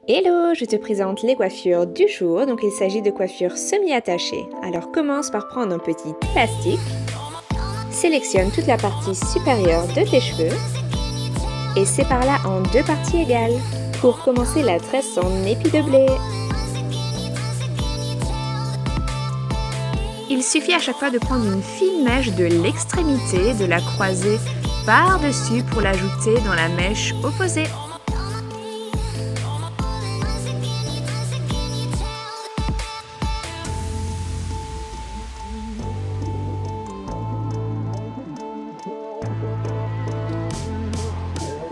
Hello, je te présente les coiffures du jour. Donc il s'agit de coiffures semi-attachées. Alors commence par prendre un petit élastique. Sélectionne toute la partie supérieure de tes cheveux et sépare-la en deux parties égales pour commencer la tresse en épi de blé. Il suffit à chaque fois de prendre une fine mèche de l'extrémité, de la croiser par-dessus pour l'ajouter dans la mèche opposée.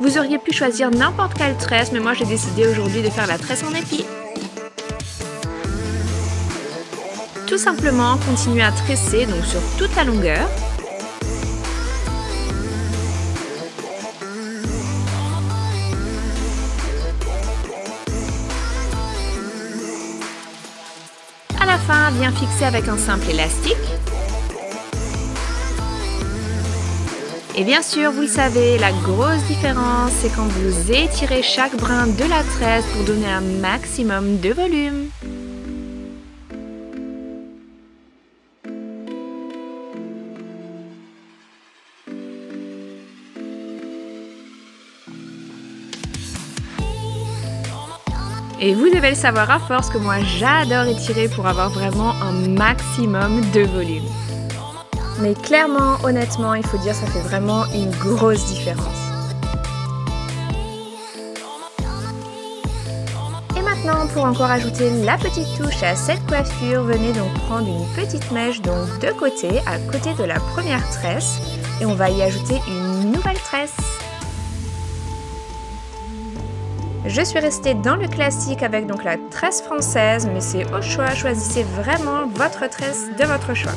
Vous auriez pu choisir n'importe quelle tresse, mais moi j'ai décidé aujourd'hui de faire la tresse en épi. Tout simplement, continuez à tresser donc sur toute la longueur. À la fin, viens fixer avec un simple élastique. Et bien sûr, vous le savez, la grosse différence, c'est quand vous étirez chaque brin de la tresse pour donner un maximum de volume. Et vous devez le savoir à force que moi j'adore étirer pour avoir vraiment un maximum de volume. Mais clairement, honnêtement, il faut dire ça fait vraiment une grosse différence. Et maintenant, pour encore ajouter la petite touche à cette coiffure, venez donc prendre une petite mèche donc de côté, à côté de la première tresse, et on va y ajouter une nouvelle tresse. Je suis restée dans le classique avec donc la tresse française, mais c'est au choix, choisissez vraiment votre tresse de votre choix.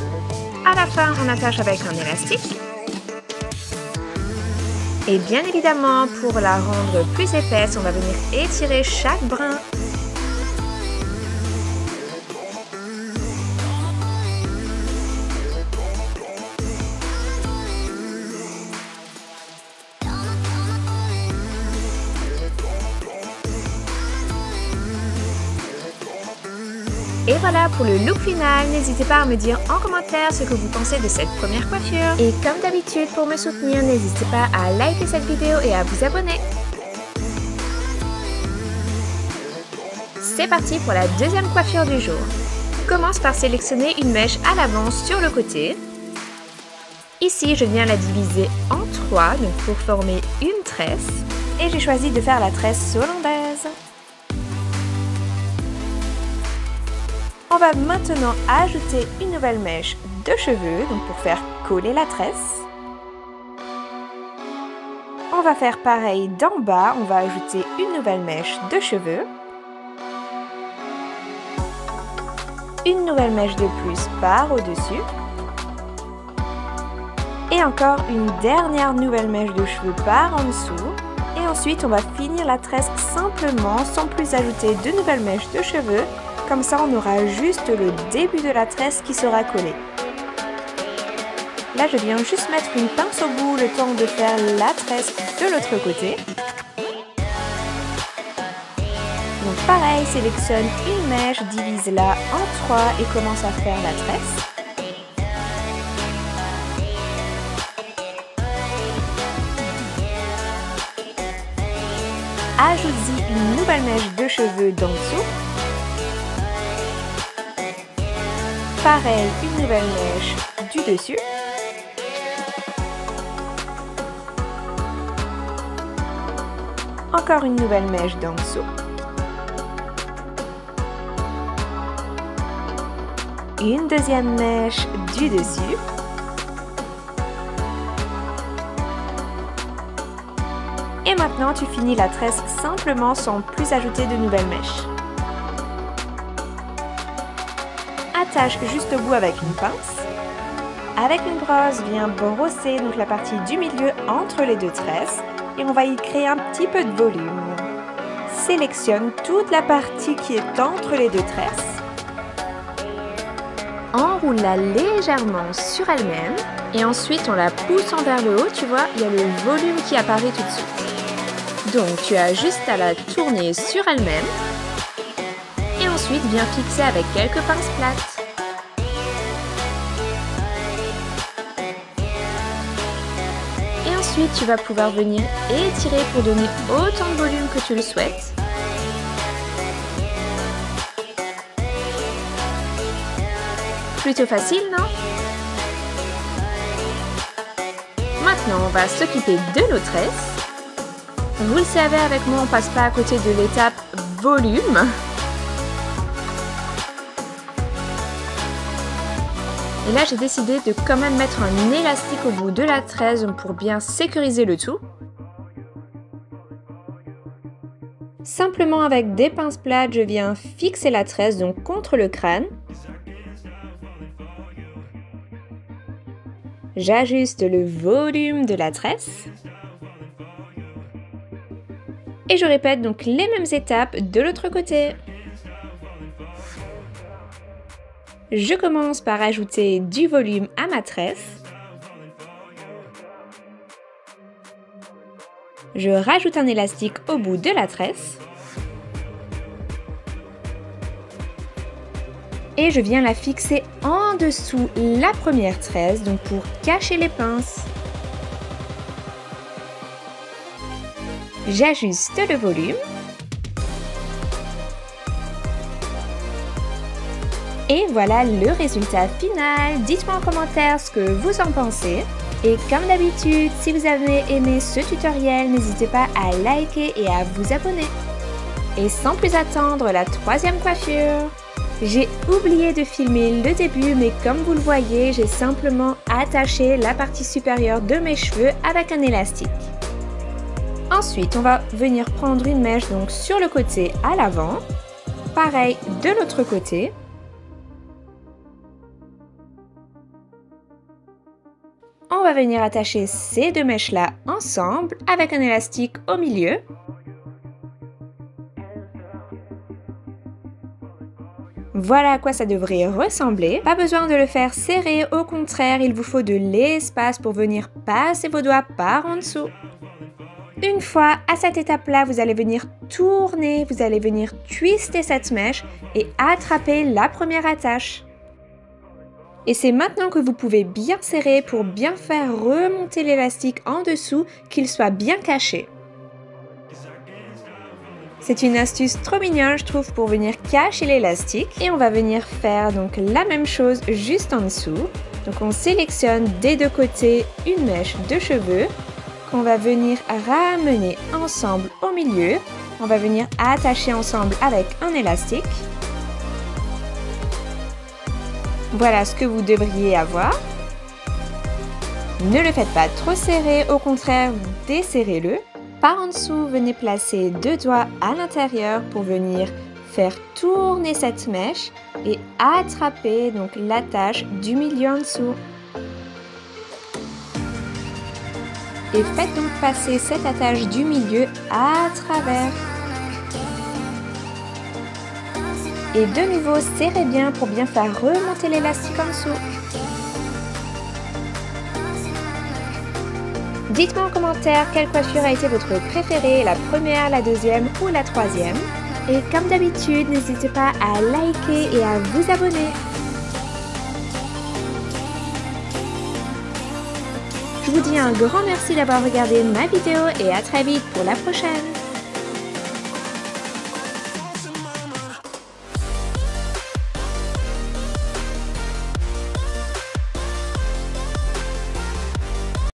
À la fin, on attache avec un élastique. Et bien évidemment, pour la rendre plus épaisse, on va venir étirer chaque brin. Et voilà pour le look final, n'hésitez pas à me dire en commentaire ce que vous pensez de cette première coiffure. Et comme d'habitude, pour me soutenir, n'hésitez pas à liker cette vidéo et à vous abonner. C'est parti pour la deuxième coiffure du jour. Commence par sélectionner une mèche à l'avance sur le côté. Ici, je viens la diviser en trois donc pour former une tresse. Et j'ai choisi de faire la tresse hollandaise. On va maintenant ajouter une nouvelle mèche de cheveux donc pour faire coller la tresse. On va faire pareil d'en bas, on va ajouter une nouvelle mèche de cheveux. Une nouvelle mèche de plus par au-dessus. Et encore une dernière nouvelle mèche de cheveux par en dessous. Et ensuite, on va finir la tresse simplement sans plus ajouter de nouvelles mèches de cheveux. Comme ça, on aura juste le début de la tresse qui sera collé. Là, je viens juste mettre une pince au bout le temps de faire la tresse de l'autre côté. Donc pareil, sélectionne une mèche, divise-la en trois et commence à faire la tresse. Ajoute-y une nouvelle mèche de cheveux d'en dessous. Pareil, une nouvelle mèche du dessus. Encore une nouvelle mèche d'en dessous. Une deuxième mèche du dessus. Et maintenant, tu finis la tresse simplement sans plus ajouter de nouvelles mèches. Attache juste au bout avec une pince. Avec une brosse, viens brosser donc la partie du milieu entre les deux tresses et on va y créer un petit peu de volume. Sélectionne toute la partie qui est entre les deux tresses. Enroule-la légèrement sur elle-même et ensuite on la pousse vers le haut, tu vois, il y a le volume qui apparaît tout de suite. Donc tu as juste à la tourner sur elle-même et ensuite bien fixer avec quelques pinces plates. Et ensuite tu vas pouvoir venir étirer pour donner autant de volume que tu le souhaites. Plutôt facile, non? Maintenant, on va s'occuper de nos tresses. Vous le savez, avec moi, on passe pas à côté de l'étape volume. Et là, j'ai décidé de quand même mettre un élastique au bout de la tresse pour bien sécuriser le tout. Simplement avec des pinces plates, je viens fixer la tresse donc contre le crâne. J'ajuste le volume de la tresse. Et je répète donc les mêmes étapes de l'autre côté. Je commence par ajouter du volume à ma tresse. Je rajoute un élastique au bout de la tresse. Et je viens la fixer en dessous la première tresse, donc pour cacher les pinces. J'ajuste le volume. Et voilà le résultat final. Dites-moi en commentaire ce que vous en pensez. Et comme d'habitude, si vous avez aimé ce tutoriel, n'hésitez pas à liker et à vous abonner. Et sans plus attendre, la troisième coiffure. J'ai oublié de filmer le début, mais comme vous le voyez, j'ai simplement attaché la partie supérieure de mes cheveux avec un élastique. Ensuite, on va venir prendre une mèche donc sur le côté à l'avant. Pareil de l'autre côté. On va venir attacher ces deux mèches-là ensemble avec un élastique au milieu. Voilà à quoi ça devrait ressembler. Pas besoin de le faire serrer, au contraire, il vous faut de l'espace pour venir passer vos doigts par en dessous. Une fois à cette étape-là, vous allez venir tourner, vous allez venir twister cette mèche et attraper la première attache. Et c'est maintenant que vous pouvez bien serrer pour bien faire remonter l'élastique en dessous, qu'il soit bien caché. C'est une astuce trop mignonne, je trouve, pour venir cacher l'élastique. Et on va venir faire donc la même chose juste en dessous. Donc on sélectionne des deux côtés une mèche de cheveux qu'on va venir ramener ensemble au milieu. On va venir attacher ensemble avec un élastique. Voilà ce que vous devriez avoir. Ne le faites pas trop serré, au contraire, desserrez-le. Par en dessous, venez placer deux doigts à l'intérieur pour venir faire tourner cette mèche et attraper donc l'attache du milieu en dessous. Et faites donc passer cette attache du milieu à travers. Et de nouveau, serrez bien pour bien faire remonter l'élastique en dessous. Dites-moi en commentaire quelle coiffure a été votre préférée, la première, la deuxième ou la troisième. Et comme d'habitude, n'hésitez pas à liker et à vous abonner. Je vous dis un grand merci d'avoir regardé ma vidéo et à très vite pour la prochaine.